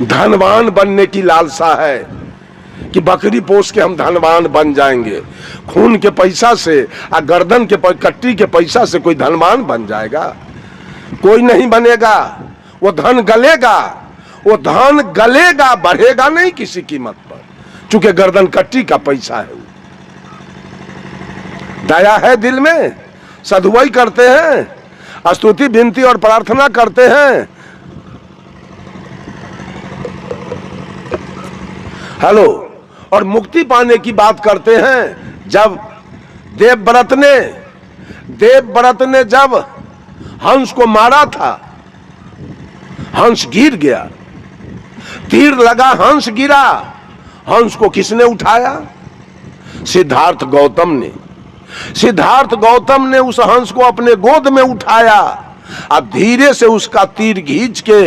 धनवान बनने की लालसा है कि बकरी पोस के हम धनवान बन जाएंगे। खून के पैसा से और गर्दन के कट्टी के पैसा से कोई धनवान बन जाएगा? कोई नहीं बनेगा। वो धन गलेगा, वो धन गलेगा, बढ़ेगा नहीं किसी कीमत पर, चूंकि गर्दन कट्टी का पैसा है। दया है दिल में, सदुआई करते हैं, स्तुति विनती और प्रार्थना करते हैं। हेलो, और मुक्ति पाने की बात करते हैं। जब देवव्रत ने जब हंस को मारा था, हंस गिर गया, तीर लगा, हंस गिरा, हंस को किसने उठाया? सिद्धार्थ गौतम ने उस हंस को अपने गोद में उठाया, अब धीरे से उसका तीर खींच के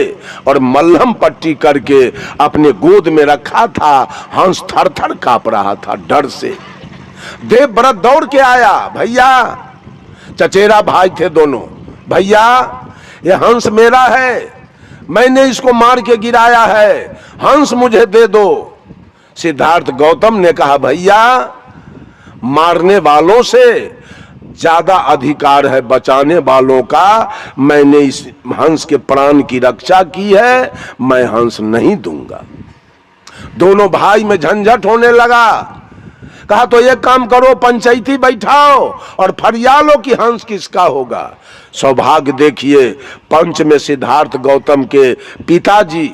और मल्हम पट्टी करके अपने गोद में रखा था। हंस थर थर कांप रहा था डर से। देवव्रत दौड़ के आया, भैया, चचेरा भाई थे दोनों, भैया ये हंस मेरा है, मैंने इसको मार के गिराया है, हंस मुझे दे दो। सिद्धार्थ गौतम ने कहा, भैया मारने वालों से ज्यादा अधिकार है बचाने वालों का। मैंने इस हंस के प्राण की रक्षा की है, मैं हंस नहीं दूंगा। दोनों भाई में झंझट होने लगा। कहा तो एक काम करो, पंचायती बैठाओ और फरियालो कि हंस किसका होगा। सौभाग्य देखिए, पंच में सिद्धार्थ गौतम के पिताजी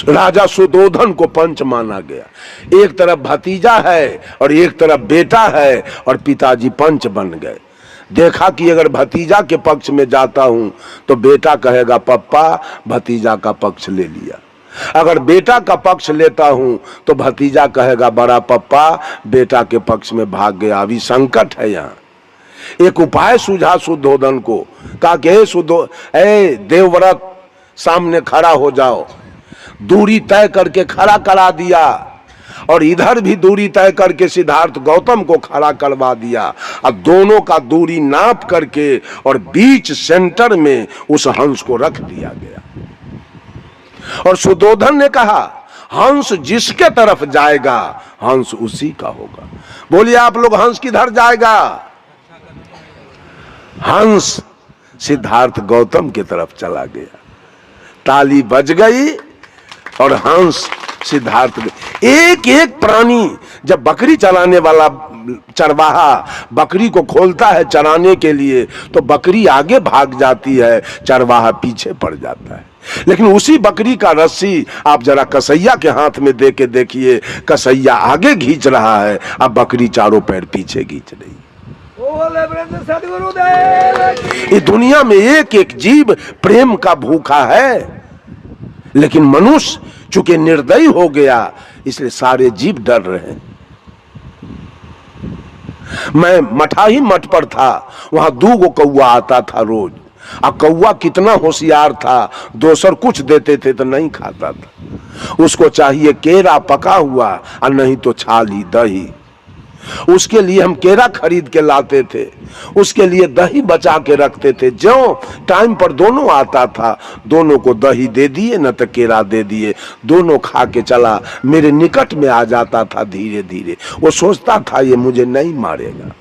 राजा सुदोधन को पंच माना गया। एक तरफ भतीजा है और एक तरफ बेटा है, और पिताजी पंच बन गए। देखा कि अगर भतीजा के पक्ष में जाता हूं तो बेटा कहेगा पप्पा भतीजा का पक्ष ले लिया, अगर बेटा का पक्ष लेता हूं तो भतीजा कहेगा बड़ा पप्पा बेटा के पक्ष में भाग गया। अभी संकट है यहाँ। एक उपाय सूझा सुदोधन को, कहा कि देवव्रत सामने खड़ा हो जाओ। दूरी तय करके खड़ा करा दिया, और इधर भी दूरी तय करके सिद्धार्थ गौतम को खड़ा करवा दिया। अब दोनों का दूरी नाप करके और बीच सेंटर में उस हंस को रख दिया गया। और सुदोधन ने कहा, हंस जिसके तरफ जाएगा हंस उसी का होगा। बोलिए आप लोग, हंस किधर जाएगा? हंस सिद्धार्थ गौतम की तरफ चला गया। ताली बज गई और हंस सिद्धार्थ। एक एक प्राणी, जब बकरी चराने वाला चरवाहा बकरी को खोलता है चराने के लिए तो बकरी आगे भाग जाती है, चरवाहा पीछे पड़ जाता है। लेकिन उसी बकरी का रस्सी आप जरा कसैया के हाथ में दे के देखिए, कसैया आगे खींच रहा है, अब बकरी चारों पैर पीछे खींच रही। ये दुनिया में एक एक जीव प्रेम का भूखा है, लेकिन मनुष्य चूंकि निर्दयी हो गया इसलिए सारे जीव डर रहे हैं। मैं मठाही मठ पर था, वहां 2 कौआ आता था रोज, और कौआ कितना होशियार था, दोसर कुछ देते थे तो नहीं खाता था। उसको चाहिए केरा पका हुआ और नहीं तो छाली दही। उसके लिए हम केरा खरीद के लाते थे, उसके लिए दही बचा के रखते थे। जो टाइम पर दोनों आता था, दोनों को दही दे दिए न तो केरा दे दिए, दोनों खा के चला, मेरे निकट में आ जाता था धीरे धीरे। वो सोचता था ये मुझे नहीं मारेगा।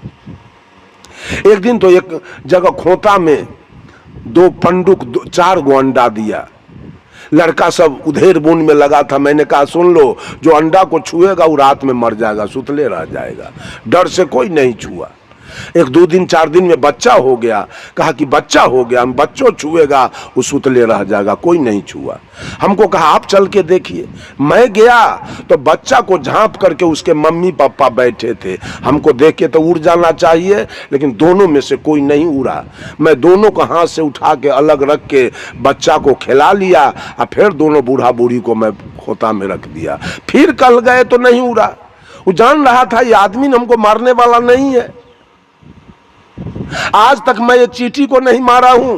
एक दिन तो एक जगह खोता में 2 पंडुक 4 गो अंडा दिया। लड़का सब उधेर बुन में लगा था। मैंने कहा सुन लो, जो अंडा को छुएगा वो रात में मर जाएगा, सुतले रह जाएगा। डर से कोई नहीं छुआ। 1 2 दिन 4 दिन में बच्चा हो गया। कहा कि बच्चा हो गया, हम बच्चों छुएगा वो सुतले रह जाएगा, कोई नहीं छुआ। हमको कहा आप चल के देखिए। मैं गया तो बच्चा को झांप करके उसके मम्मी पापा बैठे थे। हमको देख के तो उड़ जाना चाहिए, लेकिन दोनों में से कोई नहीं उड़ा। मैं दोनों को हाथ से उठा के अलग रख के बच्चा को खिला लिया और फिर दोनों बूढ़ा बूढ़ी को मैं खोता में रख दिया। फिर कल गए तो नहीं उड़ा। वो जान रहा था ये आदमी हमको मारने वाला नहीं है। आज तक मैं एक चींटी को नहीं मारा हूं।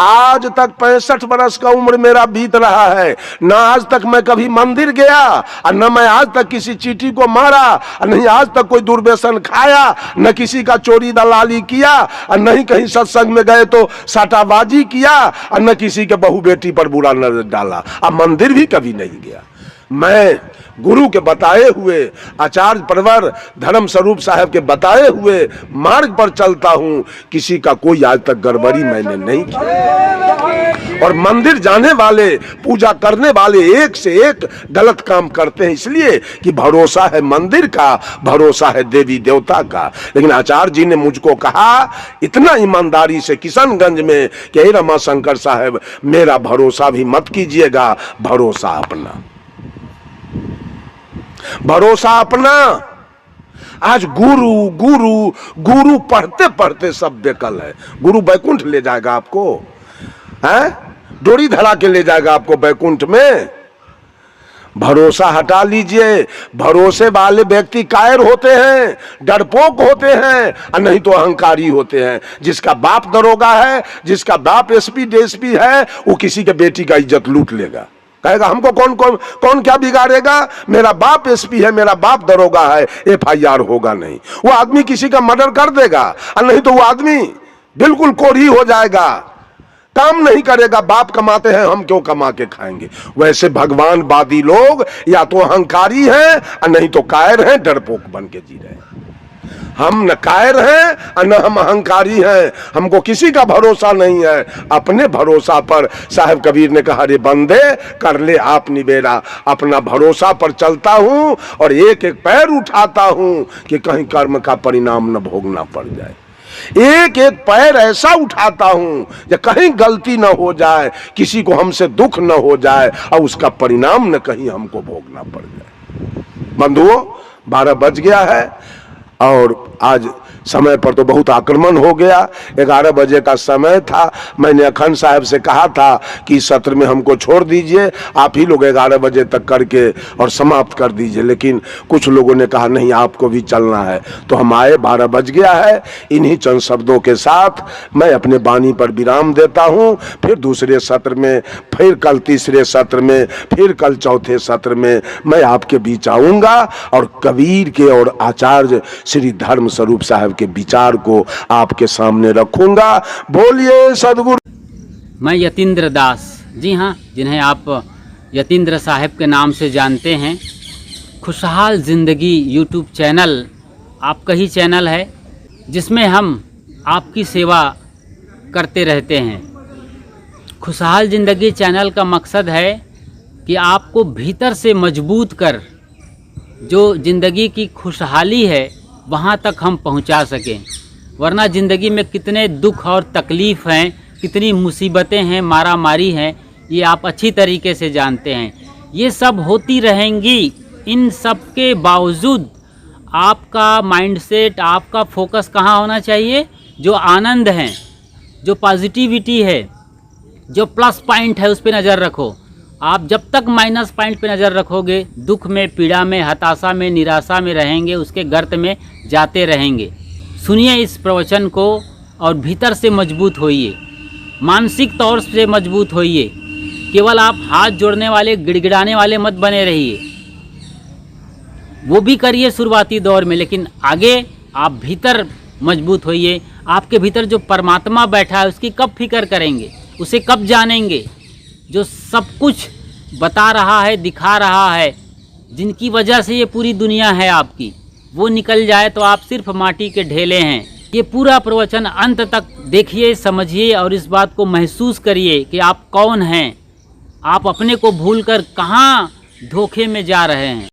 आज तक 65 बरस का उम्र मेरा बीत रहा है, ना आज तक मैं कभी मंदिर गया और न मैं आज तक किसी चींटी को मारा, और नहीं आज तक कोई दुर्व्यसन खाया, न किसी का चोरी दलाली किया, और नहीं कहीं सत्संग में गए तो साटाबाजी किया, और न किसी के बहू बेटी पर बुरा नजर डाला। अब मंदिर भी कभी नहीं गया। मैं गुरु के बताए हुए, आचार्य प्रवर धर्म स्वरूप साहब के बताए हुए मार्ग पर चलता हूं। किसी का कोई आज तक गड़बड़ी मैंने नहीं की। और मंदिर जाने वाले, पूजा करने वाले एक से एक गलत काम करते हैं, इसलिए कि भरोसा है मंदिर का, भरोसा है देवी देवता का। लेकिन आचार्य जी ने मुझको कहा इतना ईमानदारी से किशनगंज में कि हे रमाशंकर साहब, मेरा भरोसा भी मत कीजिएगा, भरोसा अपना, भरोसा अपना। आज गुरु गुरु गुरु पढ़ते पढ़ते सब बेकल है। गुरु बैकुंठ ले जाएगा आपको, हैं? डोरी धरा के ले जाएगा आपको बैकुंठ में। भरोसा हटा लीजिए। भरोसे वाले व्यक्ति कायर होते हैं, डरपोक होते हैं, और नहीं तो अहंकारी होते हैं। जिसका बाप दरोगा है, जिसका बाप एसपी डीएसपी है, वो किसी के बेटी का इज्जत लूट लेगा। कहेगा हमको कौन क्या बिगाड़ेगा, मेरा बाप एसपी है, मेरा बाप दरोगा है, FIR होगा नहीं। वो आदमी किसी का मर्डर कर देगा, और नहीं तो वो आदमी बिल्कुल कोढ़ी हो जाएगा, काम नहीं करेगा। बाप कमाते हैं, हम क्यों कमा के खाएंगे। वैसे भगवानवादी लोग या तो अहंकारी हैं और नहीं तो कायर हैं, डरपोक बन के जी रहे हैं। हम न कायर हैं और न हम अहंकारी हैं। हमको किसी का भरोसा नहीं है, अपने भरोसा पर। साहब कबीर ने कहा रे बंदे कर ले आप निबेरा। अपना भरोसा पर चलता हूं और एक एक पैर उठाता हूं कि कहीं कर्म का परिणाम न भोगना पड़ जाए। एक एक पैर ऐसा उठाता हूं कि कहीं गलती न हो जाए, किसी को हमसे दुख न हो जाए और उसका परिणाम न कहीं हमको भोगना पड़ जाए। बंधुओं, 12 बज गया है और आज समय पर तो बहुत आक्रमण हो गया। 11 बजे का समय था। मैंने अखंड साहब से कहा था कि इस सत्र में हमको छोड़ दीजिए, आप ही लोग 11 बजे तक करके और समाप्त कर दीजिए। लेकिन कुछ लोगों ने कहा नहीं, आपको भी चलना है, तो हम आए। 12 बज गया है। इन्हीं चंद शब्दों के साथ मैं अपने वाणी पर विराम देता हूँ। फिर दूसरे सत्र में, फिर कल तीसरे सत्र में, फिर कल चौथे सत्र में मैं आपके बीच आऊँगा और कबीर के और आचार्य श्री धर्म स्वरूप साहब के विचार को आपके सामने रखूंगा। बोलिए सदगुरु। मैं यतीन्द्र दास, जी हाँ, जिन्हें आप यतीन्द्र साहब के नाम से जानते हैं। खुशहाल ज़िंदगी यूट्यूब चैनल आपका ही चैनल है, जिसमें हम आपकी सेवा करते रहते हैं। खुशहाल ज़िंदगी चैनल का मकसद है कि आपको भीतर से मजबूत कर जो ज़िंदगी की खुशहाली है वहाँ तक हम पहुँचा सकें। वरना ज़िंदगी में कितने दुख और तकलीफ़ हैं, कितनी मुसीबतें हैं, मारा मारी हैं, ये आप अच्छी तरीके से जानते हैं। ये सब होती रहेंगी। इन सब के बावजूद आपका माइंडसेट, आपका फोकस कहाँ होना चाहिए? जो आनंद है, जो पॉजिटिविटी है, जो प्लस पॉइंट है, उस पर नज़र रखो। आप जब तक माइनस पॉइंट पे नज़र रखोगे, दुख में, पीड़ा में, हताशा में, निराशा में रहेंगे, उसके गर्त में जाते रहेंगे। सुनिए इस प्रवचन को और भीतर से मजबूत होइए, मानसिक तौर से मजबूत होइए। केवल आप हाथ जोड़ने वाले, गिड़गिड़ाने वाले मत बने रहिए। वो भी करिए शुरुआती दौर में, लेकिन आगे आप भीतर मजबूत होइए। आपके भीतर जो परमात्मा बैठा है उसकी कब फिक्र करेंगे, उसे कब जानेंगे? जो सब कुछ बता रहा है, दिखा रहा है, जिनकी वजह से ये पूरी दुनिया है आपकी, वो निकल जाए तो आप सिर्फ माटी के ढेले हैं। ये पूरा प्रवचन अंत तक देखिए, समझिए और इस बात को महसूस करिए कि आप कौन हैं। आप अपने को भूलकर कहाँ धोखे में जा रहे हैं।